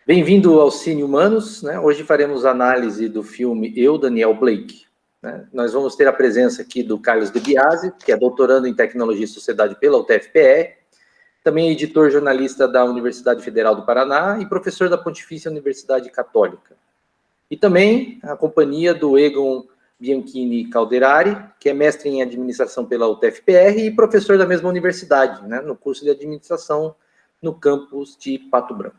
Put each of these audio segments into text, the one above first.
Bem-vindo ao Cine Humanos, né? Hoje faremos análise do filme Eu, Daniel Blake. Né? Nós vamos ter a presença aqui do Carlos De Biasi, que é doutorando em Tecnologia e Sociedade pela UTFPR, também é editor jornalista da Universidade Federal do Paraná e professor da Pontifícia Universidade Católica. E também a companhia do Egon Bianchini Calderari, que é mestre em administração pela UTFPR e professor da mesma universidade, né? No curso de administração no campus de Pato Branco.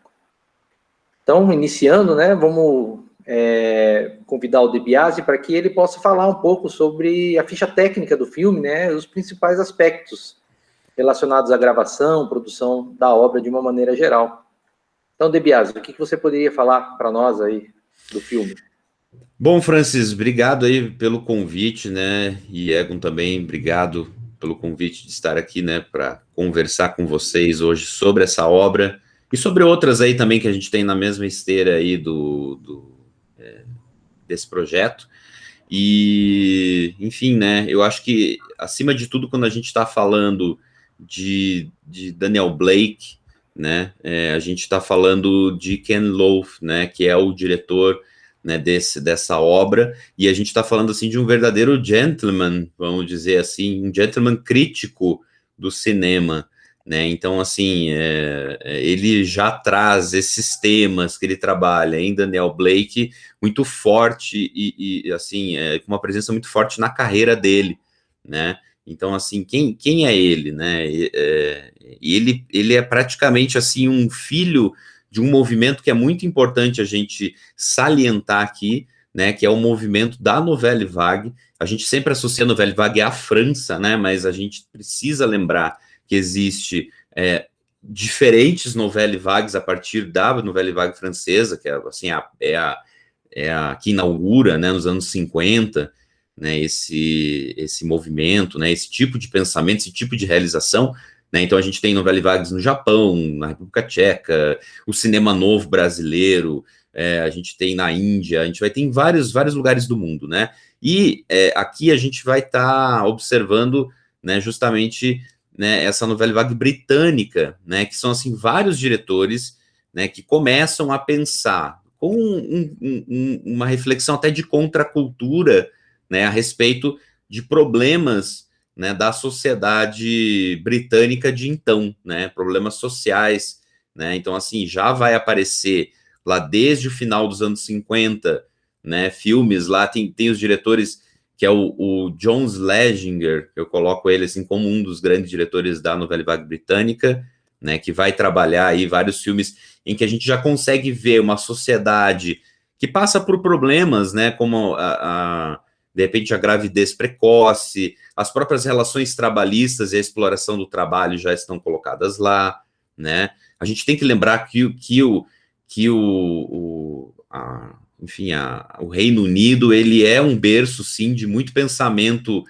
Então, iniciando, né, vamos convidar o De Biasi para que ele possa falar um pouco sobre a ficha técnica do filme, né, os principais aspectos relacionados à gravação, produção da obra de uma maneira geral. Então, De Biasi, o que você poderia falar para nós aí do filme? Bom, Francis, obrigado aí pelo convite, né, e Egon também, obrigado pelo convite de estar aqui, né, para conversar com vocês hoje sobre essa obra e sobre outras aí também que a gente tem na mesma esteira aí desse projeto. E, enfim, né, eu acho que, acima de tudo, quando a gente está falando de Daniel Blake, né, a gente está falando de Ken Loach, né, que é o diretor, né, dessa obra, e a gente está falando, assim, de um verdadeiro gentleman, vamos dizer assim, um gentleman crítico do cinema, né, então, assim, ele já traz esses temas que ele trabalha em Daniel Blake muito forte e assim, com uma presença muito forte na carreira dele, né, então, assim, quem é ele, né, ele é praticamente, assim, um filho de um movimento que é muito importante a gente salientar aqui, né, que é o movimento da Nouvelle Vague. A gente sempre associa a Nouvelle Vague à França, né, mas a gente precisa lembrar que existe diferentes Nouvelle Vagues a partir da Nouvelle Vague francesa, que é, assim, a que inaugura, né, nos anos 50, né, esse movimento, né, esse tipo de pensamento, esse tipo de realização, né, então a gente tem Nouvelle Vagues no Japão, na República Tcheca, o cinema novo brasileiro, a gente tem na Índia, a gente vai ter em vários lugares do mundo, né, e aqui a gente vai estar observando, né, justamente, né, essa Nouvelle Vague britânica, né, que são, assim, vários diretores, né, que começam a pensar com uma reflexão até de contracultura, né, a respeito de problemas, né, da sociedade britânica de então, né, problemas sociais, né, então, assim, já vai aparecer lá desde o final dos anos 50, né, filmes lá, tem os diretores, que é o John Schlesinger, eu coloco ele, assim, como um dos grandes diretores da Nouvelle Vague britânica, né, que vai trabalhar aí vários filmes em que a gente já consegue ver uma sociedade que passa por problemas, né, como de repente a gravidez precoce, as próprias relações trabalhistas e a exploração do trabalho já estão colocadas lá, né? A gente tem que lembrar o Reino Unido, ele é um berço, sim, de muito pensamento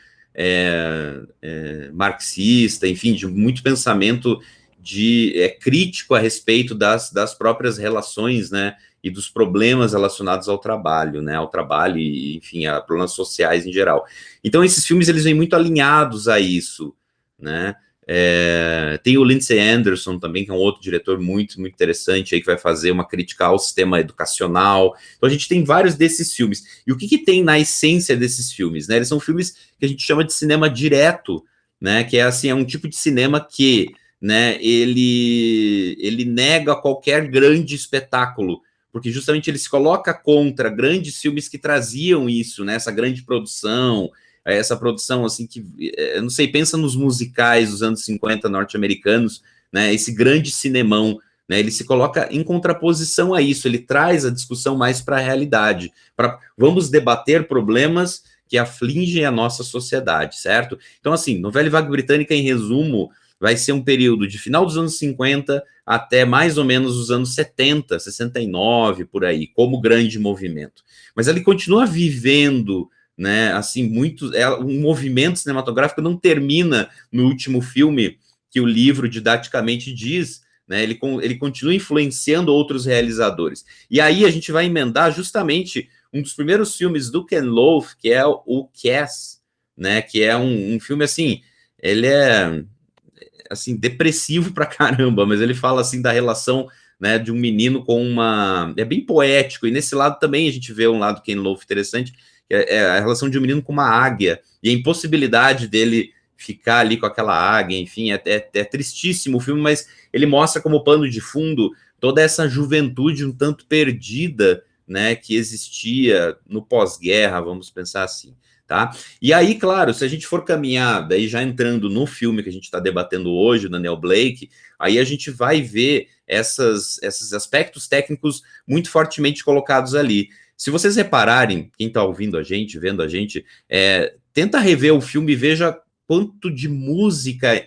marxista, enfim, de muito pensamento crítico a respeito das próprias relações, né, e dos problemas relacionados ao trabalho, né, ao trabalho e, enfim, a problemas sociais em geral. Então, esses filmes, eles vêm muito alinhados a isso, né, tem o Lindsay Anderson também, que é um outro diretor muito, muito interessante aí, que vai fazer uma crítica ao sistema educacional. Então, a gente tem vários desses filmes. E o que tem na essência desses filmes, né? Eles são filmes que a gente chama de cinema direto, né, que é, assim, é um tipo de cinema que, né, ele nega qualquer grande espetáculo, porque justamente ele se coloca contra grandes filmes que traziam isso, né, essa grande produção, essa produção, assim, que, eu não sei, pensa nos musicais dos anos 50 norte-americanos, né, esse grande cinemão, né, ele se coloca em contraposição a isso, ele traz a discussão mais para a realidade, vamos debater problemas que afligem a nossa sociedade, certo? Então, assim, Nouvelle Vague britânica, em resumo, vai ser um período de final dos anos 50 até mais ou menos os anos 70, 69, por aí, como grande movimento. Mas ele continua vivendo, né, assim, um movimento cinematográfico não termina no último filme que o livro didaticamente diz, né, ele continua influenciando outros realizadores. E aí a gente vai emendar justamente um dos primeiros filmes do Ken Loach, que é o Cass, né, que é um filme, assim, ele é, assim, depressivo pra caramba, mas ele fala, assim, da relação né, de um menino com uma... É bem poético, e nesse lado também a gente vê um lado Ken Loach interessante, que é a relação de um menino com uma águia, e a impossibilidade dele ficar ali com aquela águia, enfim, é tristíssimo o filme, mas ele mostra como pano de fundo toda essa juventude um tanto perdida, né, que existia no pós-guerra, vamos pensar assim, tá? E aí, claro, se a gente for caminhar, daí já entrando no filme que a gente está debatendo hoje, o Daniel Blake, aí a gente vai ver esses aspectos técnicos muito fortemente colocados ali. Se vocês repararem, quem está ouvindo a gente, vendo a gente, tenta rever o filme e veja quanto de música,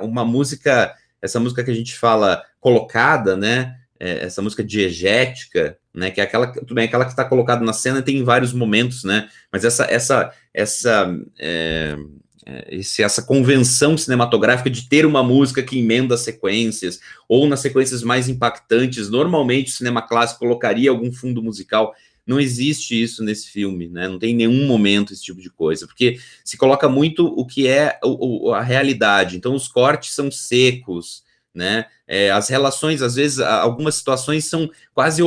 uma música, essa música que a gente fala colocada, né? Essa música diegética, né? Que é aquela, tudo bem, aquela que está colocada na cena tem vários momentos, né? Mas essa convenção cinematográfica de ter uma música que emenda sequências, ou nas sequências mais impactantes, normalmente o cinema clássico colocaria algum fundo musical. Não existe isso nesse filme, né? Não tem em nenhum momento esse tipo de coisa, porque se coloca muito o que é a realidade. Então, os cortes são secos, né? As relações, às vezes, algumas situações são quase...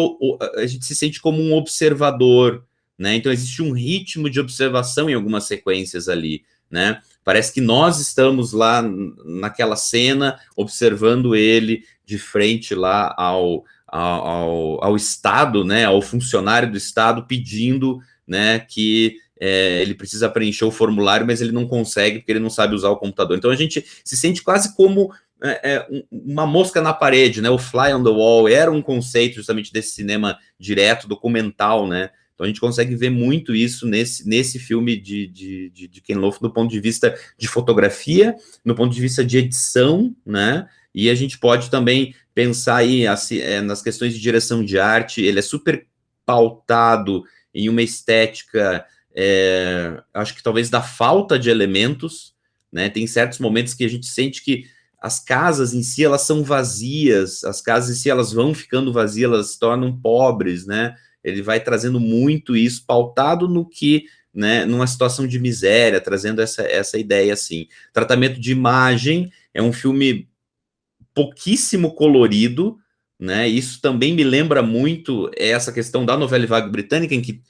a gente se sente como um observador, né? Então, existe um ritmo de observação em algumas sequências ali, né? Parece que nós estamos lá naquela cena, observando ele de frente lá ao Estado, né, ao funcionário do Estado, pedindo, né, que ele precisa preencher o formulário, mas ele não consegue porque ele não sabe usar o computador. Então a gente se sente quase como uma mosca na parede, né, o fly on the wall, era um conceito justamente desse cinema direto, documental, né. Então a gente consegue ver muito isso nesse filme de Ken Loach, do ponto de vista de fotografia, no ponto de vista de edição, né, e a gente pode também pensar aí nas questões de direção de arte. Ele é super pautado em uma estética, acho que talvez da falta de elementos, né? Tem certos momentos que a gente sente que as casas em si, elas são vazias, as casas em si, elas vão ficando vazias, elas se tornam pobres, né? Ele vai trazendo muito isso, pautado no que, né, numa situação de miséria, trazendo essa ideia, assim. Tratamento de imagem, é um filme pouquíssimo colorido, né? Isso também me lembra muito essa questão da novela vague britânica, em que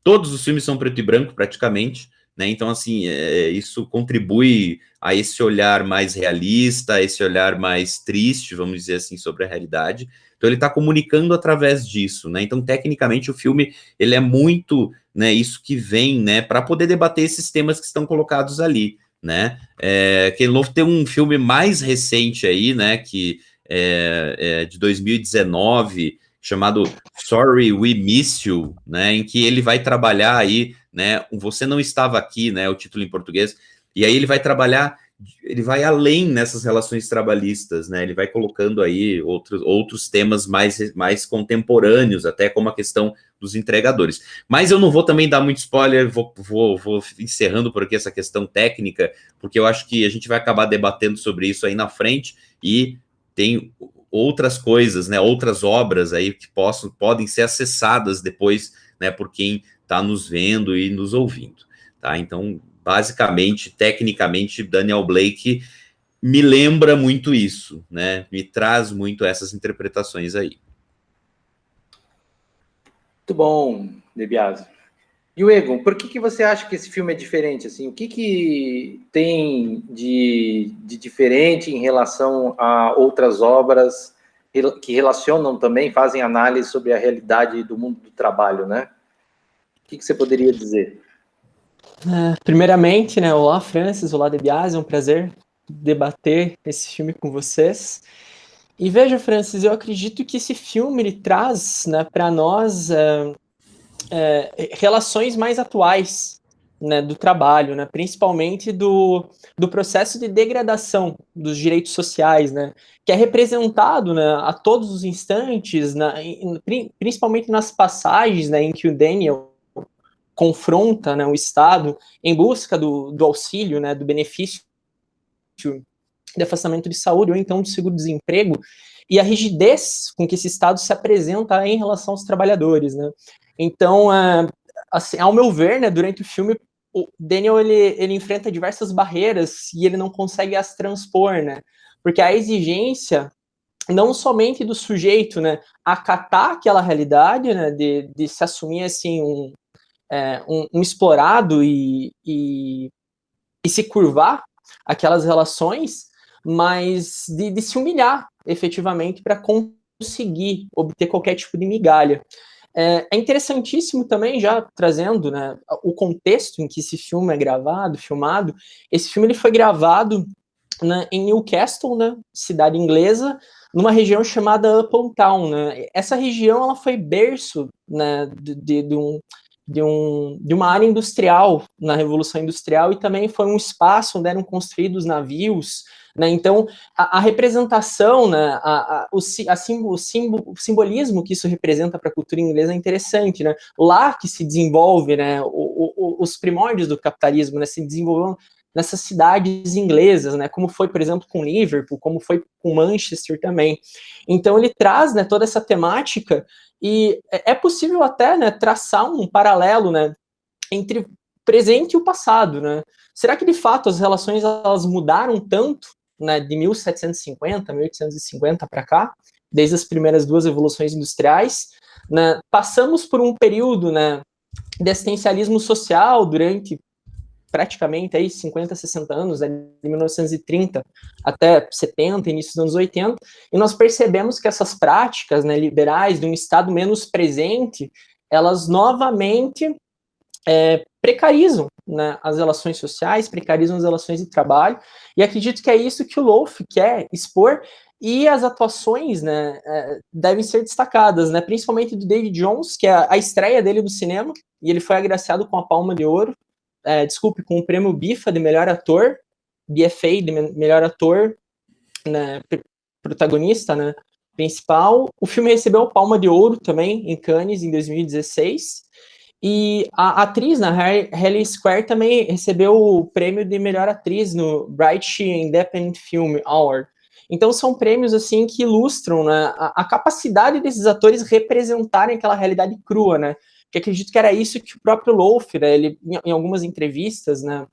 todos os filmes são preto e branco, praticamente, né? Então, assim, isso contribui a esse olhar mais realista, a esse olhar mais triste, vamos dizer assim, sobre a realidade. Então, ele está comunicando através disso, né? Então, tecnicamente, o filme, ele é muito, né, isso que vem, né, para poder debater esses temas que estão colocados ali, né? Ken Loach tem um filme mais recente aí, né, que de 2019, chamado Sorry We Miss You, né, em que ele vai trabalhar aí, né, Você Não Estava Aqui, né, o título em português, e aí ele vai trabalhar, ele vai além nessas relações trabalhistas, né, ele vai colocando aí outros temas mais contemporâneos, até como a questão dos entregadores. Mas eu não vou também dar muito spoiler, vou encerrando por aqui essa questão técnica, porque eu acho que a gente vai acabar debatendo sobre isso aí na frente, e tem outras coisas, né, outras obras aí que podem ser acessadas depois, né, por quem está nos vendo e nos ouvindo, tá? Então, basicamente, tecnicamente, Daniel Blake me lembra muito isso, né, me traz muito essas interpretações aí. Muito bom, De Biasi. E o Egon, por que você acha que esse filme é diferente? Assim, o que tem de diferente em relação a outras obras que relacionam também, fazem análise sobre a realidade do mundo do trabalho, né? O que você poderia dizer? Primeiramente, né, olá Francis, olá De Biasi, é um prazer debater esse filme com vocês. E veja, Francis, eu acredito que esse filme ele traz, né, para nós relações mais atuais, né, do trabalho, né, principalmente do processo de degradação dos direitos sociais, né, que é representado, né, a todos os instantes, principalmente nas passagens, né, em que o Daniel confronta, né, o Estado em busca do auxílio, né, do benefício de afastamento de saúde ou então do seguro-desemprego, e a rigidez com que esse Estado se apresenta em relação aos trabalhadores, né? Então, assim, ao meu ver, né, durante o filme, o Daniel ele enfrenta diversas barreiras e ele não consegue as transpor, né? Porque a exigência não somente do sujeito, né, acatar aquela realidade, né, de se assumir assim um explorado e se curvar aquelas relações, mas de se humilhar efetivamente para conseguir obter qualquer tipo de migalha. É interessantíssimo também, já trazendo, né, o contexto em que esse filme é gravado, filmado. Esse filme ele foi gravado, né, em Newcastle, né, cidade inglesa, numa região chamada Upton Town, né. Essa região ela foi berço, né, de uma área industrial na Revolução Industrial, e também foi um espaço onde eram construídos navios, né? Então a representação, né, o simbolismo que isso representa para a cultura inglesa é interessante, né? Lá que se desenvolve, né, os primórdios do capitalismo, né, se desenvolveram nessas cidades inglesas, né, como foi, por exemplo, com Liverpool, como foi com Manchester também. Então ele traz, né, toda essa temática, e é possível até, né, traçar um paralelo, né, entre o presente e o passado, né? Será que de fato as relações elas mudaram tanto, né, de 1750, 1850 para cá, desde as primeiras duas revoluções industriais, né? Passamos por um período, né, de assistencialismo social durante praticamente aí 50, 60 anos, né, de 1930 até 70, início dos anos 80, e nós percebemos que essas práticas, né, liberais, de um Estado menos presente, elas novamente precarizam, né, as relações sociais, precarizam as relações de trabalho, e acredito que é isso que o Loaf quer expor, e as atuações, né, devem ser destacadas, né, principalmente do David Jones, que é a estreia dele no cinema, e ele foi agraciado com a Palma de Ouro, com o prêmio BIFA de melhor ator, BFA de melhor ator, né, protagonista, né, principal. O filme recebeu a Palma de Ouro também em Cannes em 2016. E a atriz, né, Halle Square, também recebeu o prêmio de melhor atriz no Bright Independent Film Award. Então são prêmios assim que ilustram, né, a capacidade desses atores representarem aquela realidade crua, né? Que acredito que era isso que o próprio Loaf, né, ele, em algumas entrevistas, né,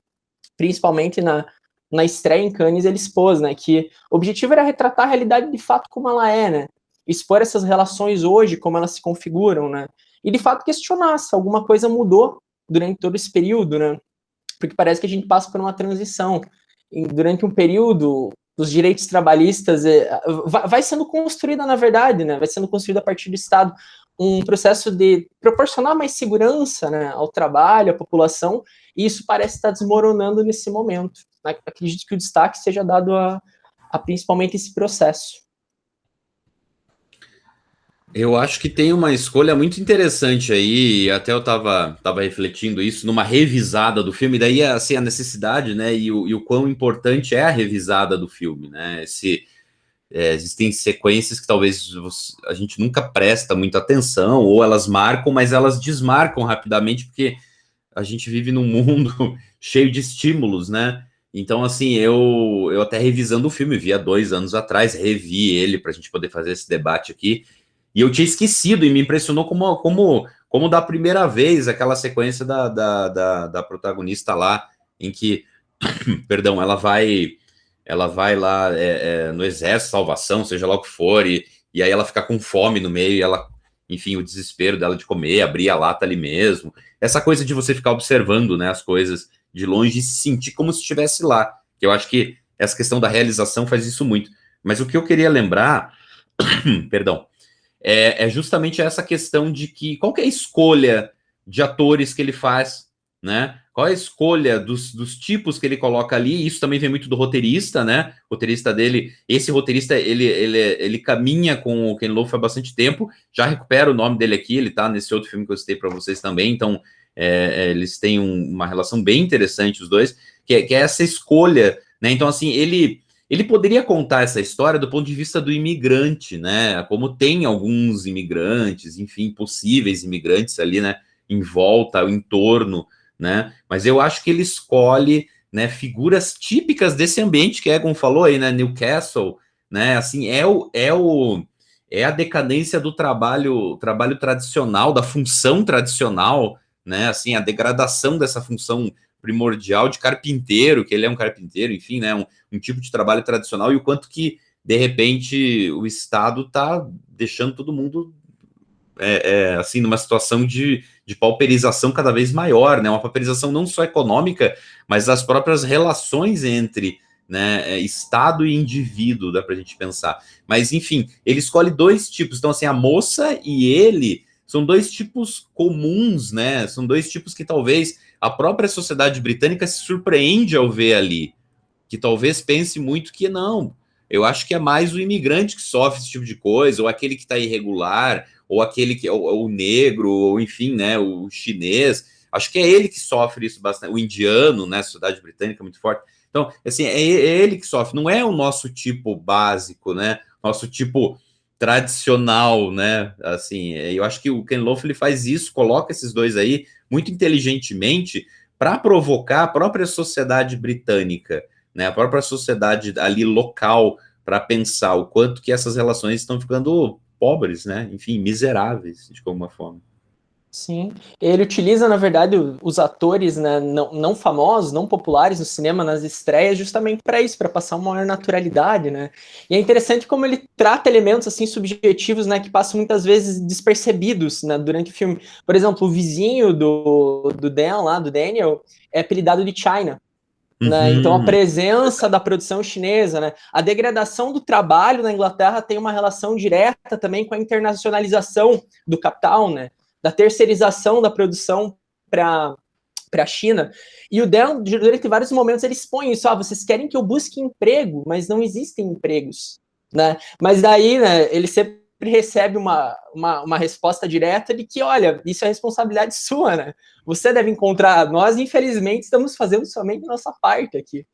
principalmente na estreia em Cannes, ele expôs, né, que o objetivo era retratar a realidade de fato como ela é, né, expor essas relações hoje, como elas se configuram, né, e de fato questionar se alguma coisa mudou durante todo esse período, né, porque parece que a gente passa por uma transição, e durante um período os direitos trabalhistas vai sendo construída, na verdade, né, vai sendo construída a partir do Estado, um processo de proporcionar mais segurança, né, ao trabalho, à população, e isso parece estar desmoronando nesse momento. Acredito que o destaque seja dado a principalmente esse processo. Eu acho que tem uma escolha muito interessante aí, até eu tava refletindo isso, numa revisada do filme, daí assim, a necessidade, né, e o quão importante é a revisada do filme, né, existem sequências que talvez a gente nunca presta muita atenção, ou elas marcam, mas elas desmarcam rapidamente, porque a gente vive num mundo cheio de estímulos, né? Então, assim, eu até revisando o filme, vi há 2 anos atrás, revi ele para a gente poder fazer esse debate aqui, e eu tinha esquecido, e me impressionou como da primeira vez, aquela sequência da protagonista lá, em que, perdão, ela vai lá no exército, salvação, seja lá o que for, e aí ela fica com fome no meio, e ela, enfim, o desespero dela de comer, abrir a lata ali mesmo, essa coisa de você ficar observando, né, as coisas de longe e se sentir como se estivesse lá, que eu acho que essa questão da realização faz isso muito. Mas o que eu queria lembrar, perdão, é justamente essa questão de que qual que é a escolha de atores que ele faz, né? Qual é a escolha dos tipos que ele coloca ali? Isso também vem muito do roteirista, né? O roteirista dele, esse roteirista, ele caminha com o Ken Loach há bastante tempo, já recupera o nome dele aqui, ele tá nesse outro filme que eu citei para vocês também, então eles têm uma relação bem interessante, os dois, que é essa escolha, né? Então, assim, ele poderia contar essa história do ponto de vista do imigrante, né? Como tem alguns imigrantes, enfim, possíveis imigrantes ali, né? Em volta, em torno, né? Mas eu acho que ele escolhe, né, figuras típicas desse ambiente que Egon falou aí, né? Newcastle, né? Assim, é a decadência do trabalho tradicional, da função tradicional, né? Assim, a degradação dessa função primordial de carpinteiro, que ele é um carpinteiro, enfim, né? Um tipo de trabalho tradicional, e o quanto que de repente, o Estado está deixando todo mundo assim, numa situação de pauperização cada vez maior, né? Uma pauperização não só econômica, mas das próprias relações entre, né, Estado e indivíduo, dá para a gente pensar. Mas, enfim, ele escolhe dois tipos. Então, assim, a moça e ele são dois tipos comuns, né? São dois tipos que talvez a própria sociedade britânica se surpreende ao ver ali, que talvez pense muito que não, eu acho que é mais o imigrante que sofre esse tipo de coisa, ou aquele que está irregular, ou aquele que ou o negro, ou enfim, né, o chinês. Acho que é ele que sofre isso bastante, o indiano, né, a sociedade britânica é muito forte. Então, assim, é ele que sofre, não é o nosso tipo básico, né, nosso tipo tradicional, né, assim, eu acho que o Ken Loach ele faz isso, coloca esses dois aí muito inteligentemente para provocar a própria sociedade britânica, né, a própria sociedade ali local, para pensar o quanto que essas relações estão ficando pobres, né, enfim, miseráveis, de alguma forma. Sim, ele utiliza, na verdade, os atores, né, não famosos, não populares no cinema, nas estreias, justamente para isso, para passar uma maior naturalidade, né? E é interessante como ele trata elementos assim subjetivos, né, que passam muitas vezes despercebidos, né, durante o filme. Por exemplo, o vizinho do Dan lá, do Daniel, é apelidado de China. Né? Então, a presença da produção chinesa, né? A degradação do trabalho na Inglaterra tem uma relação direta também com a internacionalização do capital, né? Da terceirização da produção para a China. E o Dan, durante vários momentos, ele expõe isso. Vocês querem que eu busque emprego, mas não existem empregos. Né? Mas daí, né, ele sempre recebe uma resposta direta de que, olha, isso é responsabilidade sua, né? Você deve encontrar. Nós, infelizmente, estamos fazendo somente a nossa parte aqui.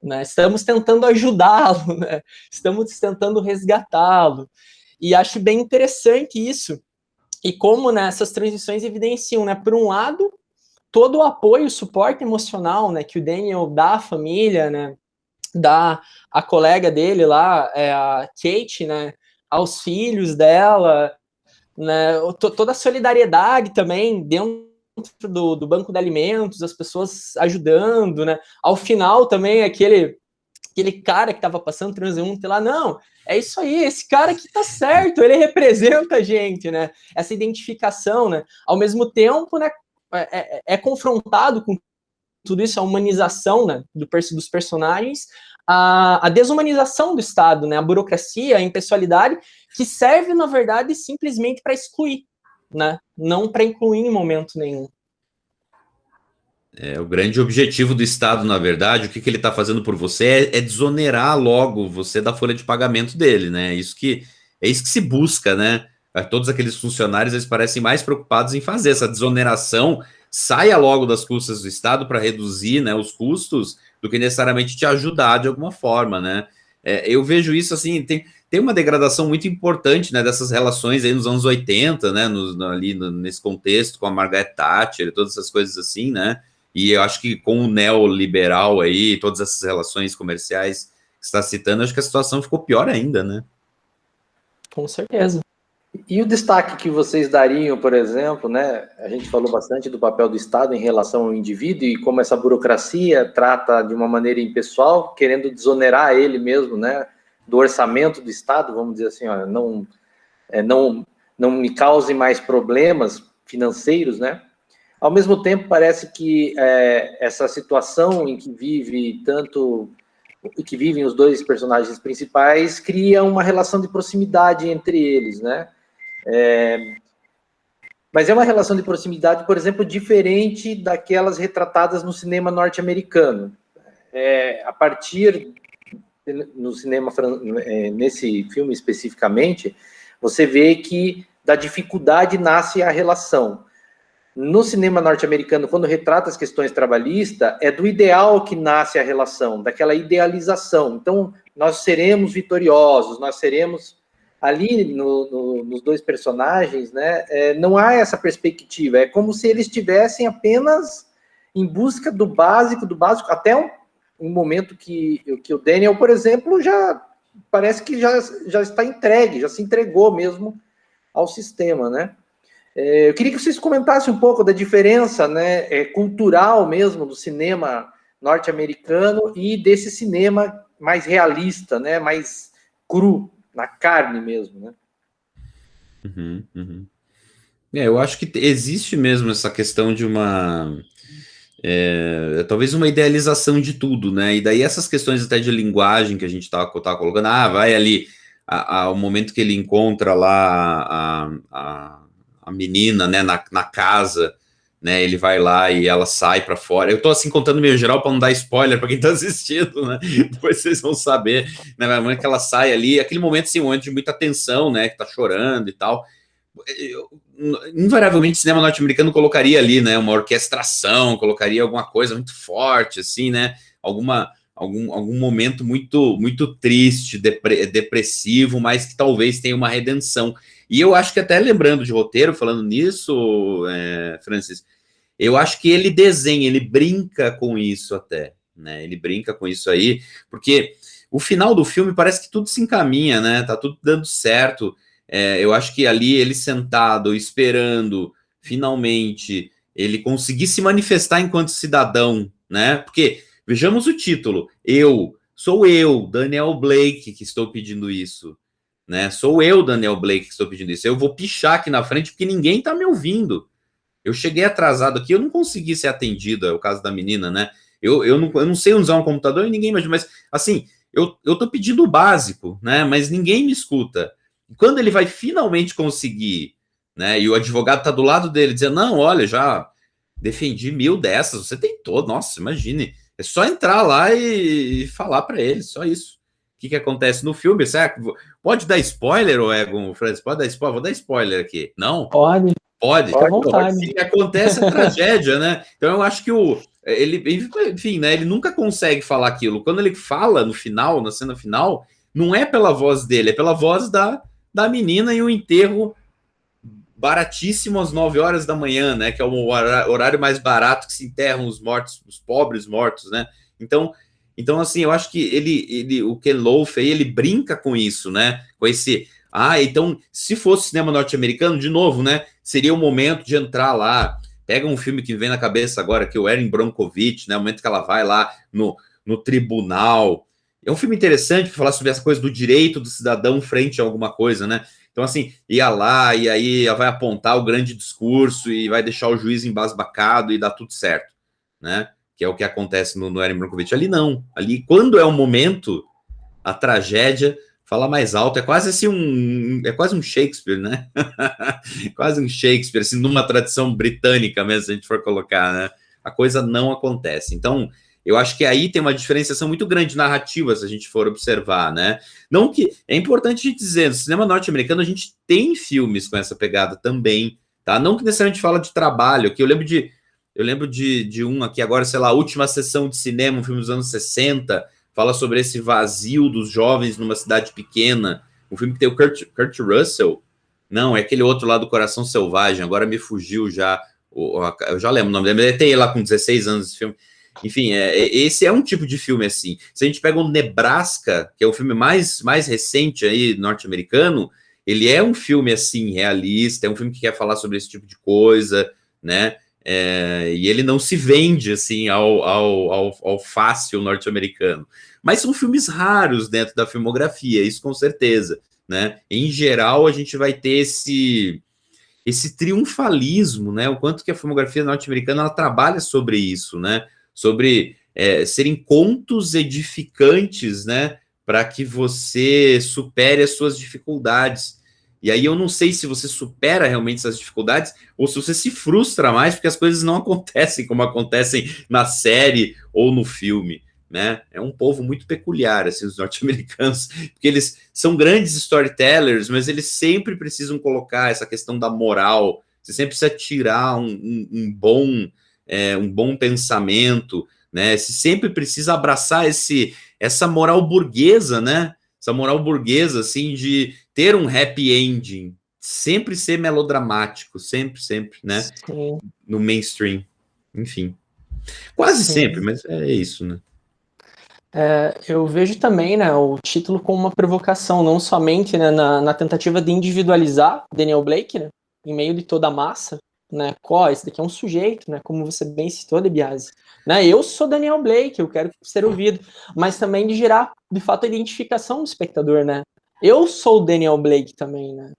Né? Estamos tentando ajudá-lo, né? Estamos tentando resgatá-lo. E acho bem interessante isso. E como, né, essas transições evidenciam, né, por um lado, todo o apoio, o suporte emocional, né, que o Daniel dá à família, né, dá à colega dele lá, a Kate, né, aos filhos dela, né, toda a solidariedade também dentro do banco de alimentos, as pessoas ajudando, né, ao final também aquele cara que estava passando transeunte lá, não, é isso aí, esse cara que tá certo, ele representa a gente, né? Essa identificação, né? Ao mesmo tempo, né, é confrontado com tudo isso, a humanização, né, dos personagens, a desumanização do Estado, né, a burocracia, a impessoalidade, que serve, na verdade, simplesmente para excluir, né? Não para incluir em momento nenhum. O grande objetivo do Estado, na verdade, o que ele está fazendo por você é desonerar logo você da folha de pagamento dele, né? É isso que se busca, né? Todos aqueles funcionários, eles parecem mais preocupados em fazer essa desoneração, saia logo das custas do Estado para reduzir, né, os custos, do que necessariamente te ajudar de alguma forma, né? Eu vejo isso assim, tem uma degradação muito importante, né, dessas relações aí nos anos 80, né, nesse contexto com a Margaret Thatcher e todas essas coisas assim, né? E eu acho que com o neoliberal aí, todas essas relações comerciais que você está citando, acho que a situação ficou pior ainda, né? Com certeza. E o destaque que vocês dariam, por exemplo, né? A gente falou bastante do papel do Estado em relação ao indivíduo e como essa burocracia trata de uma maneira impessoal, querendo desonerar ele mesmo, né? Do orçamento do Estado, vamos dizer assim, ó, não me cause mais problemas financeiros, né? Ao mesmo tempo, parece que essa situação em que vivem os dois personagens principais cria uma relação de proximidade entre eles, né? Mas é uma relação de proximidade, por exemplo, diferente daquelas retratadas no cinema norte-americano. A partir no cinema, nesse filme especificamente, você vê que da dificuldade nasce a relação. No cinema norte-americano, quando retrata as questões trabalhistas, é do ideal que nasce a relação, daquela idealização. Então, nós seremos vitoriosos, nós seremos... Ali, nos dois personagens, né, não há essa perspectiva. É como se eles estivessem apenas em busca do básico, até um momento que o Daniel, por exemplo, já parece que já está entregue, já se entregou mesmo ao sistema, né? Eu queria que vocês comentassem um pouco da diferença, né, cultural mesmo do cinema norte-americano e desse cinema mais realista, né, mais cru, na carne mesmo, né? Uhum, uhum. Eu acho que existe mesmo essa questão de talvez uma idealização de tudo, né? E daí essas questões até de linguagem que a gente tá colocando, vai ali, o momento que ele encontra lá a menina, né, na casa, né? Ele vai lá e ela sai para fora. Eu tô assim contando meio geral para não dar spoiler para quem tá assistindo, né? Depois vocês vão saber, né? Mas momento que ela sai ali, aquele momento, assim, um momento de muita tensão, né? Que tá chorando e tal. Invariavelmente, cinema norte-americano colocaria ali, né, uma orquestração, colocaria alguma coisa muito forte, assim, né, algum momento muito triste, depressivo, mas que talvez tenha uma redenção. E eu acho que até lembrando de roteiro, falando nisso, Francis, eu acho que ele desenha, ele brinca com isso até, né, ele brinca com isso aí, porque o final do filme parece que tudo se encaminha, né, tá tudo dando certo. Eu acho que ali ele sentado, esperando, finalmente, ele conseguir se manifestar enquanto cidadão, né? Porque, vejamos o título, sou eu, Daniel Blake, que estou pedindo isso, né? Sou eu, Daniel Blake, que estou pedindo isso. Eu vou pichar aqui na frente porque ninguém está me ouvindo. Eu cheguei atrasado aqui, eu não consegui ser atendido, é o caso da menina, né? Eu não sei usar um computador e ninguém imagina, mas assim, eu tô pedindo o básico, né? Mas ninguém me escuta. Quando ele vai finalmente conseguir, né? E o advogado tá do lado dele dizendo: não, olha, já defendi 1000 dessas, você tem todo, nossa, imagine. É só entrar lá e falar para ele, só isso. O que acontece no filme? Pode dar spoiler, ou Egon, Francis? Pode dar spoiler? Vou dar spoiler aqui. Não? Pode, Pode. fica à vontade. O que acontece é tragédia, né? Então eu acho que enfim, né? Ele nunca consegue falar aquilo. Quando ele fala no final, na cena final, não é pela voz dele, é pela voz da menina e o enterro baratíssimo às 9 horas da manhã, né? Que é o horário mais barato que se enterram os mortos, os pobres mortos, né? Então assim, eu acho que o Ken Loach, ele brinca com isso, né? Com esse... então, se fosse cinema norte-americano, de novo, né? Seria o momento de entrar lá. Pega um filme que vem na cabeça agora, que é o Erin Brockovich, né? O momento que ela vai lá no tribunal. É um filme interessante para falar sobre essa coisa do direito do cidadão frente a alguma coisa, né? Então, assim, ia lá e aí vai apontar o grande discurso e vai deixar o juiz embasbacado e dá tudo certo, né? Que é o que acontece no Erin Brockovich. Ali não. Ali, quando é o momento, a tragédia fala mais alto. É quase assim é quase um Shakespeare, né? Quase um Shakespeare, assim, numa tradição britânica mesmo, se a gente for colocar, né? A coisa não acontece. Então, eu acho que aí tem uma diferenciação muito grande narrativa, se a gente for observar, né? Não que... É importante a gente dizer, no cinema norte-americano a gente tem filmes com essa pegada também, tá? Não que necessariamente fala de trabalho, que eu lembro de um aqui agora, sei lá, a Última Sessão de Cinema, um filme dos anos 60, fala sobre esse vazio dos jovens numa cidade pequena, um filme que tem o Kurt Russell, não, é aquele outro lá do Coração Selvagem, agora me fugiu já, eu já lembro o nome dele, ele tem lá com 16 anos esse filme. Enfim, esse é um tipo de filme assim. Se a gente pega o Nebraska, que é o filme mais recente aí, norte-americano, ele é um filme assim, realista, é um filme que quer falar sobre esse tipo de coisa, né? E ele não se vende assim ao fácil norte-americano. Mas são filmes raros dentro da filmografia, isso com certeza, né? Em geral, a gente vai ter esse triunfalismo, né? O quanto que a filmografia norte-americana ela trabalha sobre isso, né? Sobre serem contos edificantes, né? Para que você supere as suas dificuldades. E aí eu não sei se você supera realmente essas dificuldades ou se você se frustra mais porque as coisas não acontecem como acontecem na série ou no filme, né? É um povo muito peculiar, assim, os norte-americanos, porque eles são grandes storytellers, mas eles sempre precisam colocar essa questão da moral, você sempre precisa tirar um bom pensamento, né? Você sempre precisa abraçar essa moral burguesa, né? Essa moral burguesa, assim, de ter um happy ending, sempre ser melodramático, sempre, né? Sim. No mainstream, enfim. Quase Sim. sempre, mas é isso, né? Eu vejo também, né, o título como uma provocação, não somente, né, na tentativa de individualizar Daniel Blake, né, em meio de toda a massa, né, esse daqui é um sujeito, né, como você bem citou, De Biasi, né, eu sou Daniel Blake, eu quero ser ouvido, mas também de gerar, de fato, a identificação do espectador, né, eu sou o Daniel Blake também, né?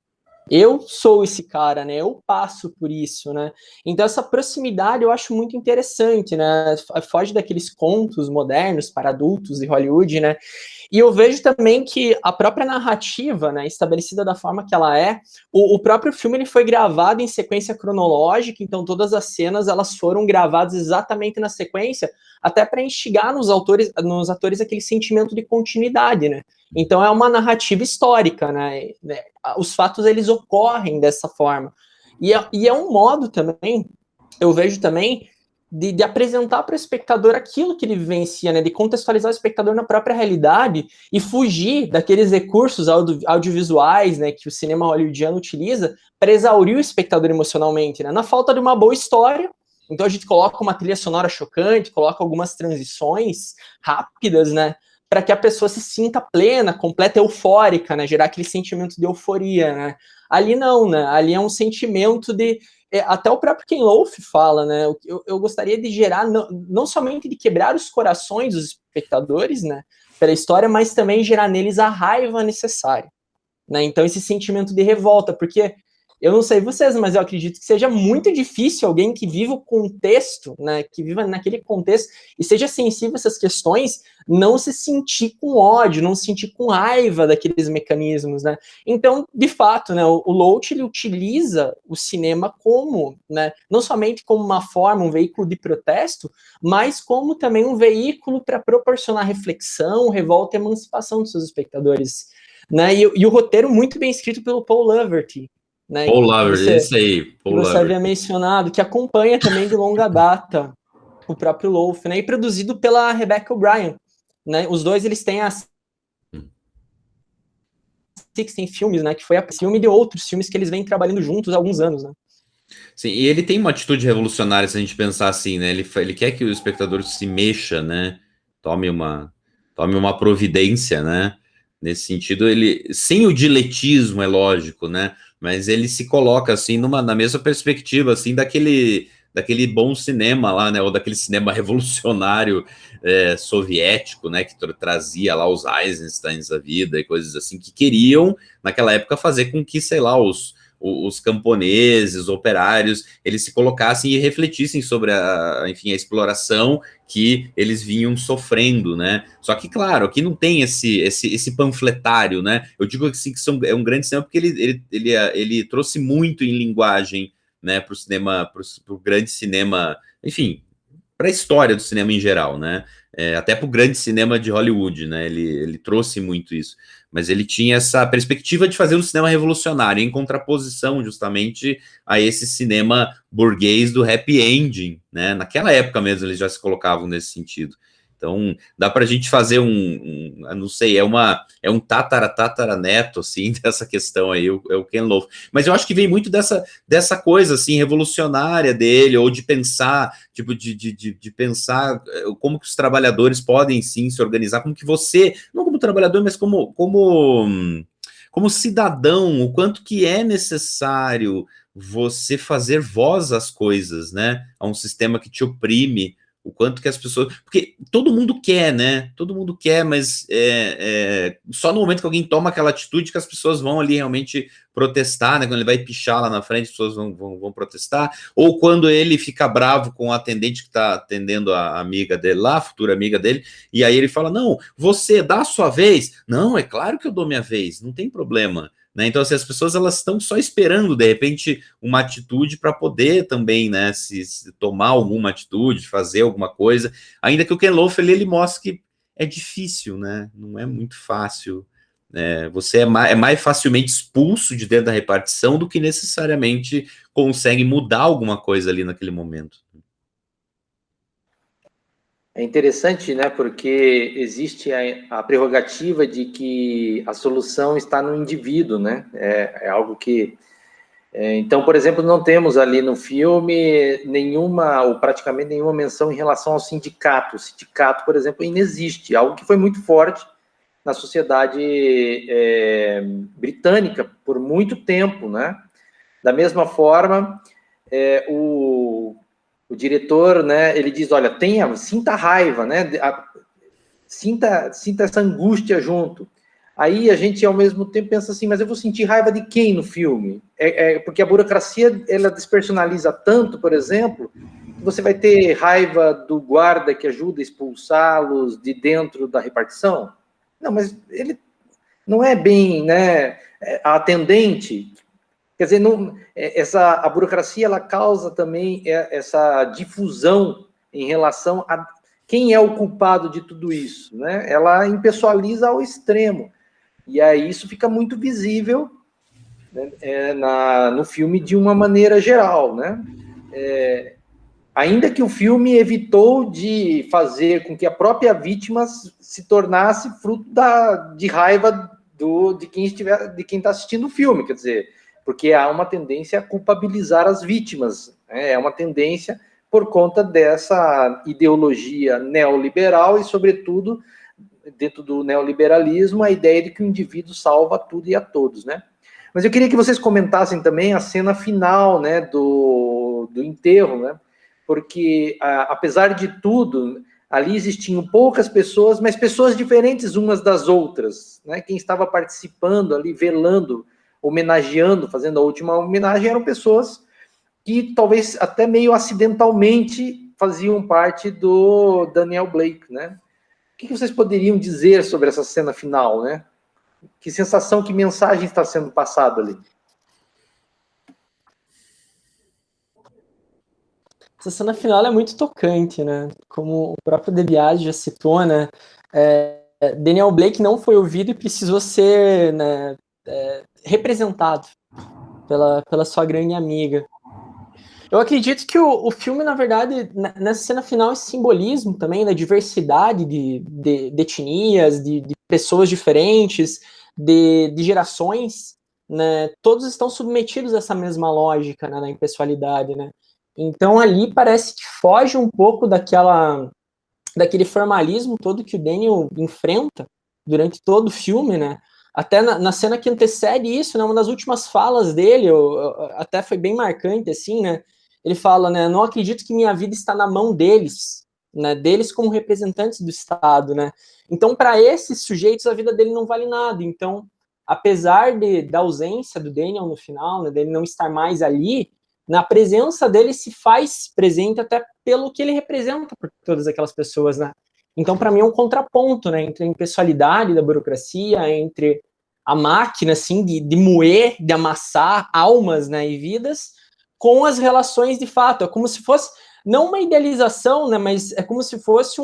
Eu sou esse cara, né? Eu passo por isso, né? Então essa proximidade eu acho muito interessante, né? Foge daqueles contos modernos para adultos de Hollywood, né? E eu vejo também que a própria narrativa, né, estabelecida da forma que ela é, o próprio filme ele foi gravado em sequência cronológica, então todas as cenas elas foram gravadas exatamente na sequência, até para instigar nos atores aquele sentimento de continuidade, né? Então é uma narrativa histórica, né? Os fatos eles ocorrem dessa forma. E é um modo também, eu vejo também, de apresentar para o espectador aquilo que ele vivencia, né? De contextualizar o espectador na própria realidade e fugir daqueles recursos audiovisuais, né, que o cinema hollywoodiano utiliza para exaurir o espectador emocionalmente, né? Na falta de uma boa história. Então a gente coloca uma trilha sonora chocante, coloca algumas transições rápidas, né? Para que a pessoa se sinta plena, completa, eufórica, né? Gerar aquele sentimento de euforia, né? Ali não, né? Ali é um sentimento de... até o próprio Ken Loach fala, né? Eu gostaria de gerar, não somente de quebrar os corações dos espectadores, né? Pela história, mas também gerar neles a raiva necessária, né? Então esse sentimento de revolta, porque... eu não sei vocês, mas eu acredito que seja muito difícil alguém que viva o contexto, né, que viva naquele contexto e seja sensível a essas questões, não se sentir com ódio, não se sentir com raiva daqueles mecanismos, né? Então, de fato, né, o Loach ele utiliza o cinema como, né, não somente como uma forma, um veículo de protesto, mas como também um veículo para proporcionar reflexão, revolta e emancipação dos seus espectadores, né? E o roteiro muito bem escrito pelo Paul Laverty, né, Paul Laverty, é isso aí, Paul que você Laverty. havia mencionado, que acompanha também de longa data o próprio Loaf, né, e produzido pela Rebecca O'Brien, né, os dois eles têm a 16 filmes, né, que foi a filme de outros filmes que eles vêm trabalhando juntos há alguns anos, né. Sim, e ele tem uma atitude revolucionária, se a gente pensar assim, né? Ele quer que o espectador se mexa, né? Tome uma providência, né? Nesse sentido, ele, sem o diletismo, é lógico, né? Mas ele se coloca assim na mesma perspectiva, assim, daquele bom cinema lá, né? Ou daquele cinema revolucionário soviético, né? Que trazia lá os Eisensteins da vida e coisas assim, que queriam, naquela época, fazer com que, sei lá, os camponeses, operários, eles se colocassem e refletissem sobre enfim, a exploração que eles vinham sofrendo, né? Só que, claro, aqui não tem esse panfletário, né? Eu digo assim, que é um grande cinema porque ele trouxe muito em linguagem, né, para o cinema, para o grande cinema, enfim, para a história do cinema em geral, né? Até para o grande cinema de Hollywood, né? Ele trouxe muito isso. Mas ele tinha essa perspectiva de fazer um cinema revolucionário, em contraposição justamente a esse cinema burguês do happy ending, né? Naquela época mesmo eles já se colocavam nesse sentido. Então, dá para a gente fazer não sei, é um tataraneto, assim, dessa questão aí, é o Ken Loach. Mas eu acho que vem muito dessa coisa, assim, revolucionária dele, ou de pensar, tipo, de pensar como que os trabalhadores podem, sim, se organizar, como que você, não como trabalhador, mas como cidadão, o quanto que é necessário você fazer voz às coisas, né? A um sistema que te oprime, o quanto que as pessoas... Porque todo mundo quer, né? Todo mundo quer, mas só no momento que alguém toma aquela atitude que as pessoas vão ali realmente protestar, né? Quando ele vai pichar lá na frente, as pessoas vão protestar. Ou quando ele fica bravo com o atendente que está atendendo a amiga dele lá, a futura amiga dele, e aí ele fala, não, você dá a sua vez. Não, é claro que eu dou minha vez, não tem problema. Né? Então, assim, as pessoas elas estão só esperando, de repente, uma atitude para poder também, né, se tomar alguma atitude, fazer alguma coisa, ainda que o Ken Loach ele mostra que é difícil, né? Não é muito fácil. Você é mais facilmente expulso de dentro da repartição do que necessariamente consegue mudar alguma coisa ali naquele momento. É interessante, né, porque existe a prerrogativa de que a solução está no indivíduo, né, é algo que... então, por exemplo, não temos ali no filme nenhuma, ou praticamente nenhuma menção em relação ao sindicato. O sindicato, por exemplo, inexiste, algo que foi muito forte na sociedade britânica por muito tempo, né. Da mesma forma, o diretor, né, ele diz, olha, sinta raiva, né, sinta essa angústia junto. aí a gente, ao mesmo tempo, pensa assim, mas eu vou sentir raiva de quem no filme? Porque a burocracia, ela despersonaliza tanto, por exemplo, que você vai ter raiva do guarda que ajuda a expulsá-los de dentro da repartição? Não, mas ele não é bem, né, a atendente. Quer dizer, não, a burocracia, ela causa também essa difusão em relação a quem é o culpado de tudo isso, né? Ela impessoaliza ao extremo. E aí isso fica muito visível, né, no filme de uma maneira geral, né? Ainda que o filme evitou de fazer com que a própria vítima se tornasse fruto de raiva de quem está assistindo o filme, quer dizer, porque há uma tendência a culpabilizar as vítimas, né? É uma tendência por conta dessa ideologia neoliberal e, sobretudo, dentro do neoliberalismo, a ideia de que o indivíduo salva tudo e a todos, né? Mas eu queria que vocês comentassem também a cena final, né, do enterro, né? Porque, apesar de tudo, ali existiam poucas pessoas, mas pessoas diferentes umas das outras, né? Quem estava participando ali, velando, homenageando, fazendo a última homenagem, eram pessoas que talvez até meio acidentalmente faziam parte do Daniel Blake, né? O que vocês poderiam dizer sobre essa cena final, né? Que sensação, que mensagem está sendo passada ali? Essa cena final é muito tocante, né? Como o próprio De Biasi já citou, né? Daniel Blake não foi ouvido e precisou ser, né, representado pela sua grande amiga. Eu acredito que o filme, na verdade, nessa cena final, esse simbolismo também da diversidade de etnias, de pessoas diferentes, de gerações, né, todos estão submetidos a essa mesma lógica, né, da impessoalidade, né? Então ali parece que foge um pouco daquele formalismo todo que o Daniel enfrenta durante todo o filme, né? Até na cena que antecede isso, né, uma das últimas falas dele, até foi bem marcante, assim, né? Ele fala, né, não acredito que minha vida está na mão deles, né, deles como representantes do Estado, né? Então, para esses sujeitos, a vida dele não vale nada. Então, apesar da ausência do Daniel no final, né, dele não estar mais ali, na presença dele se faz presente até pelo que ele representa por todas aquelas pessoas, né? Então, para mim, é um contraponto, né, entre a impessoalidade da burocracia, entre a máquina, assim, de moer, de amassar almas, né, e vidas, com as relações de fato. É como se fosse, não uma idealização, né, mas é como se fosse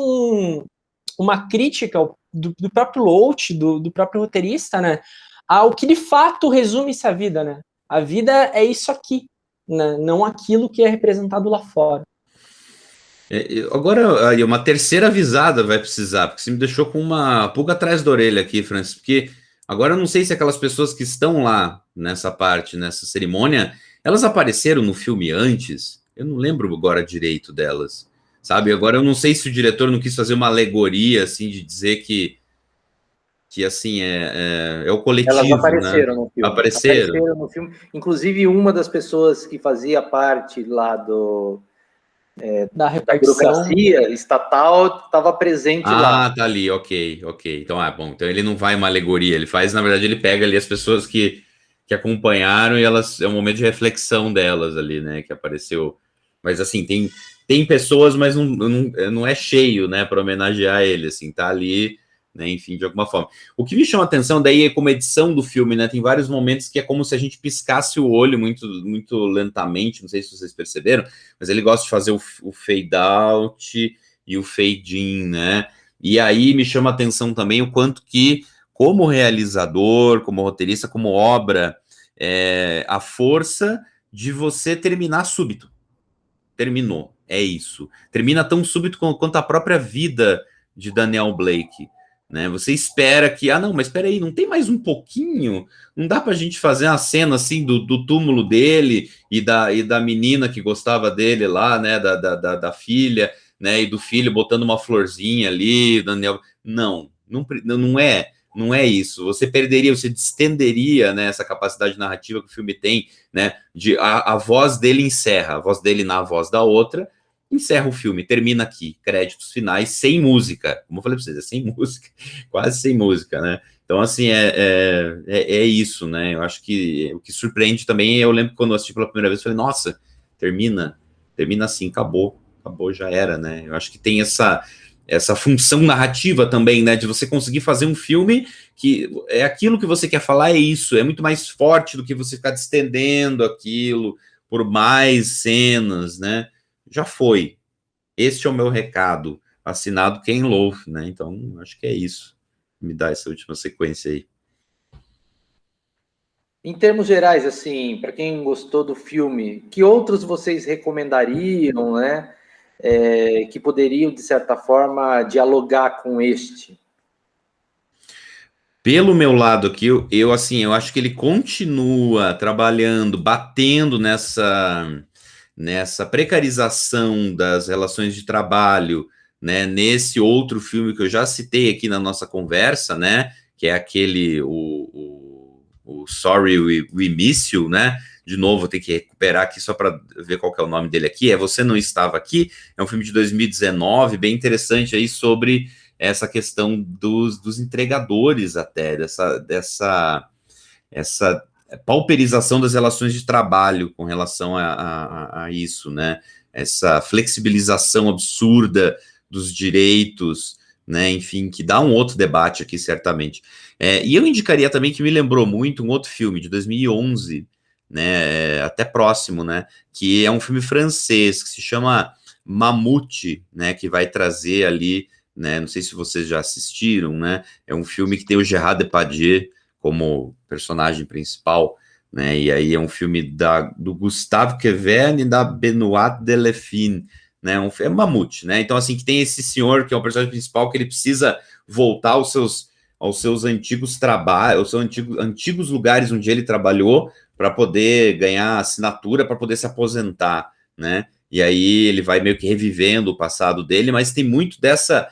uma crítica do próprio Loach, do próprio roteirista, né, ao que de fato resume-se a vida, né? A vida é isso aqui, né, não aquilo que é representado lá fora. Agora, aí, uma terceira avisada vai precisar, porque você me deixou com uma pulga atrás da orelha aqui, Francis, porque agora eu não sei se aquelas pessoas que estão lá nessa parte, nessa cerimônia, elas apareceram no filme antes, eu não lembro agora direito delas, sabe? Agora eu não sei se o diretor não quis fazer uma alegoria, assim, de dizer que assim, é o Elas coletivo, né? apareceram no filme. Apareceram. Apareceram no filme. Inclusive, uma das pessoas que fazia parte lá Da da repartição. burocracia estatal estava presente lá. Ah, tá ali, ok, ok. Então, bom, então ele não vai uma alegoria, ele faz, na verdade, ele pega ali as pessoas que acompanharam e elas, é um momento de reflexão delas ali, né, que apareceu. Mas, assim, tem pessoas, mas não é cheio, né, para homenagear ele, assim, tá ali, né, enfim, de alguma forma. O que me chama a atenção daí é como edição do filme, né, tem vários momentos que é como se a gente piscasse o olho muito, muito lentamente, não sei se vocês perceberam, mas ele gosta de fazer o fade out e o fade in, né? E aí me chama a atenção também o quanto que, como realizador, como roteirista, como obra, a força de você terminar súbito. Terminou, é isso. Termina tão súbito quanto a própria vida de Daniel Blake. Né? Você espera que, não, mas espera aí, não tem mais um pouquinho? Não dá pra gente fazer uma cena assim do túmulo dele e da menina que gostava dele lá, né? Da filha, né? E do filho botando uma florzinha ali, Daniel. Não é isso. Você perderia, você distenderia, né, essa capacidade narrativa que o filme tem, né? A voz dele encerra, a voz dele na voz da outra, encerra o filme, termina aqui, créditos finais, sem música. Como eu falei para vocês, é sem música, quase sem música, né? Então, assim, é isso, né? Eu acho que o que surpreende também, eu lembro que quando eu assisti pela primeira vez, eu falei, nossa, termina assim, acabou, já era, né? Eu acho que tem essa função narrativa também, né? De você conseguir fazer um filme que é aquilo que você quer falar, é isso, é muito mais forte do que você ficar estendendo aquilo por mais cenas, né? Já foi. Este é o meu recado, assinado Ken Loach, né? Então, acho que é isso. Me dá essa última sequência aí. Em termos gerais, assim, para quem gostou do filme, que outros vocês recomendariam, né? Que poderiam, de certa forma, dialogar com este? Pelo meu lado aqui, assim, eu acho que ele continua trabalhando, batendo nessa precarização das relações de trabalho, né? Nesse outro filme que eu já citei aqui na nossa conversa, né? Que é aquele, o Sorry We Miss You, né? De novo, vou ter que recuperar aqui só para ver qual que é o nome dele aqui. Você Não Estava Aqui. É um filme de 2019, bem interessante aí sobre essa questão dos entregadores até, essa pauperização das relações de trabalho com relação a isso, né? Essa flexibilização absurda dos direitos, né? Enfim, que dá um outro debate aqui, certamente. E eu indicaria também que me lembrou muito um outro filme de 2011, né? Até próximo, né? Que é um filme francês que se chama Mamute, né? Que vai trazer ali, né? Não sei se vocês já assistiram, né? É um filme que tem o Gerard Depardieu como personagem principal, né? E aí é um filme do Gustave Queverne e da Benoît Delphine, né? É um Mamute, né? Então, assim, que tem esse senhor que é o personagem principal que ele precisa voltar aos seus antigos trabalhos, aos seus antigos lugares onde ele trabalhou para poder ganhar assinatura, para poder se aposentar, né? E aí ele vai meio que revivendo o passado dele, mas tem muito dessa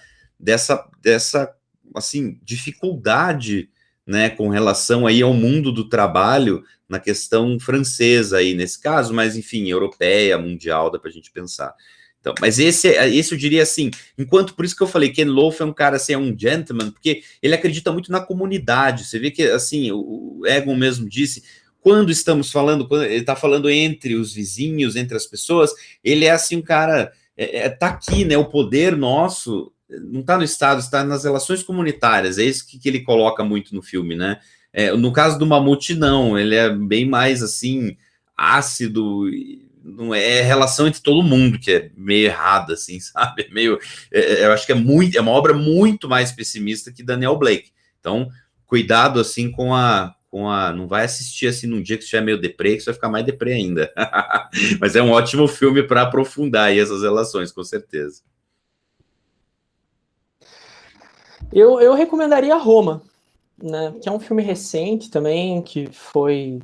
assim, dificuldade, né, com relação aí ao mundo do trabalho na questão francesa aí nesse caso, mas enfim, europeia, mundial, dá pra gente pensar. Então, mas esse eu diria assim, enquanto por isso que eu falei, Ken Loach é um cara assim, é um gentleman, porque ele acredita muito na comunidade. Você vê que assim, o Egon mesmo disse, quando estamos falando, quando ele está falando entre os vizinhos, entre as pessoas, ele é assim um cara, tá aqui, né? O poder nosso não está no Estado, está nas relações comunitárias. É isso que ele coloca muito no filme, né? No caso do Mamute, não, ele é bem mais assim, ácido, não é relação entre todo mundo que é meio errada, assim, sabe? Eu acho que é uma obra muito mais pessimista que Daniel Blake. Então, cuidado assim não vai assistir assim num dia que você estiver meio deprê, que você vai ficar mais deprê ainda. Mas é um ótimo filme para aprofundar aí essas relações, com certeza. Eu recomendaria Roma, né? Que é um filme recente também, que foi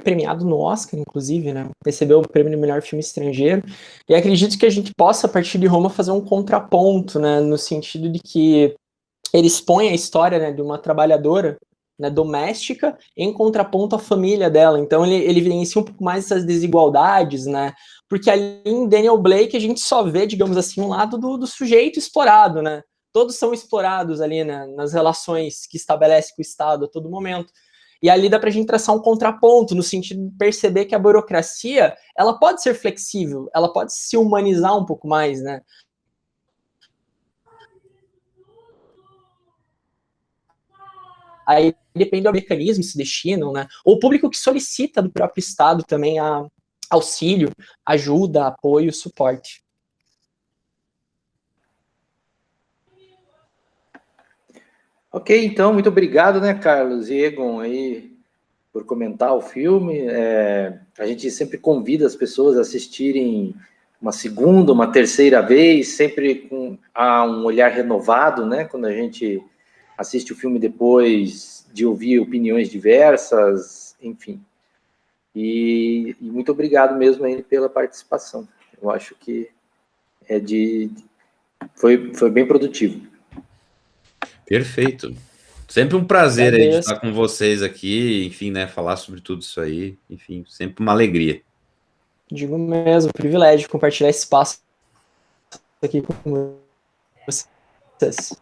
premiado no Oscar, inclusive, né? Recebeu o prêmio de melhor filme estrangeiro. E acredito que a gente possa, a partir de Roma, fazer um contraponto, né? No sentido de que ele expõe a história, né, de uma trabalhadora, né, doméstica em contraponto à família dela. Então ele evidencia um pouco mais essas desigualdades, né? Porque ali em Daniel Blake a gente só vê, digamos assim, um lado do sujeito explorado, né? Todos são explorados ali, né, nas relações que estabelece com o Estado a todo momento. E ali dá para a gente traçar um contraponto, no sentido de perceber que a burocracia, ela pode ser flexível, ela pode se humanizar um pouco mais, né? Aí depende do mecanismo que se destinam, né? Ou o público que solicita do próprio Estado também auxílio, ajuda, apoio, suporte. Ok, então, muito obrigado, né, Carlos e Egon, aí, por comentar o filme. A gente sempre convida as pessoas a assistirem uma segunda, uma terceira vez, sempre com um olhar renovado, né, quando a gente assiste o filme depois de ouvir opiniões diversas, enfim. E muito obrigado mesmo aí pela participação. Eu acho que foi bem produtivo. Perfeito. Sempre um prazer aí de estar com vocês aqui, enfim, né, falar sobre tudo isso aí, enfim, sempre uma alegria. Digo mesmo, privilégio compartilhar esse espaço aqui com vocês.